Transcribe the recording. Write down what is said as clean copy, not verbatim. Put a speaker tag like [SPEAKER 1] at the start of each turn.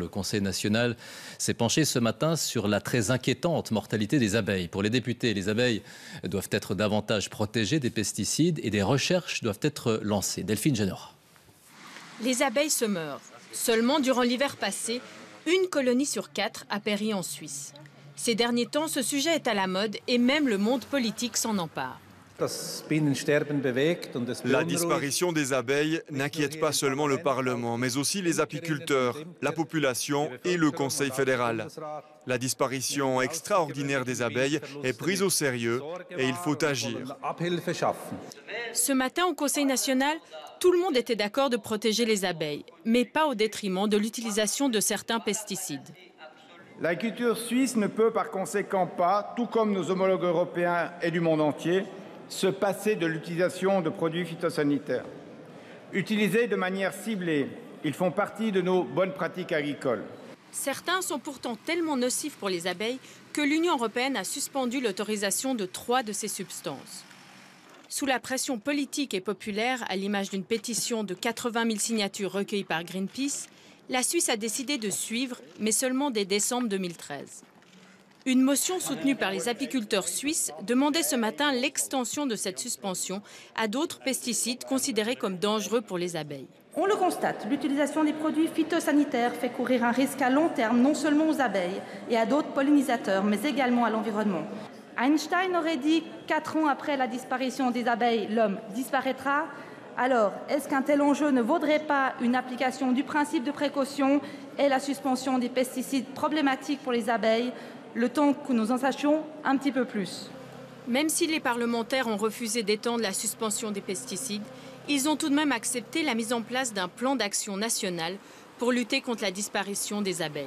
[SPEAKER 1] le Conseil national s'est penché ce matin sur la très inquiétante mortalité des abeilles. Pour les députés, les abeilles doivent être davantage protégées des pesticides et des recherches doivent être lancées. Delphine Génora.
[SPEAKER 2] Les abeilles se meurent. Seulement durant l'hiver passé, une colonie sur 4 a péri en Suisse. Ces derniers temps, ce sujet est à la mode et même le monde politique s'en empare.
[SPEAKER 3] La disparition des abeilles n'inquiète pas seulement le Parlement, mais aussi les apiculteurs, la population et le Conseil fédéral. La disparition extraordinaire des abeilles est prise au sérieux et il faut agir.
[SPEAKER 2] Ce matin, au Conseil national, tout le monde était d'accord de protéger les abeilles, mais pas au détriment de l'utilisation de certains pesticides.
[SPEAKER 4] L'agriculture suisse ne peut par conséquent pas, tout comme nos homologues européens et du monde entier, se passer de l'utilisation de produits phytosanitaires. Utilisés de manière ciblée, ils font partie de nos bonnes pratiques agricoles.
[SPEAKER 2] Certains sont pourtant tellement nocifs pour les abeilles que l'Union européenne a suspendu l'autorisation de 3 de ces substances. Sous la pression politique et populaire, à l'image d'une pétition de 80 000 signatures recueillies par Greenpeace, la Suisse a décidé de suivre, mais seulement dès décembre 2013. Une motion soutenue par les apiculteurs suisses demandait ce matin l'extension de cette suspension à d'autres pesticides considérés comme dangereux pour les abeilles.
[SPEAKER 5] On le constate, l'utilisation des produits phytosanitaires fait courir un risque à long terme non seulement aux abeilles et à d'autres pollinisateurs, mais également à l'environnement. Einstein aurait dit « 4 ans après la disparition des abeilles, l'homme disparaîtra ». Alors, est-ce qu'un tel enjeu ne vaudrait pas une application du principe de précaution et la suspension des pesticides problématiques pour les abeilles, le temps que nous en sachions un petit peu plus?
[SPEAKER 2] Même si les parlementaires ont refusé d'étendre la suspension des pesticides, ils ont tout de même accepté la mise en place d'un plan d'action national pour lutter contre la disparition des abeilles.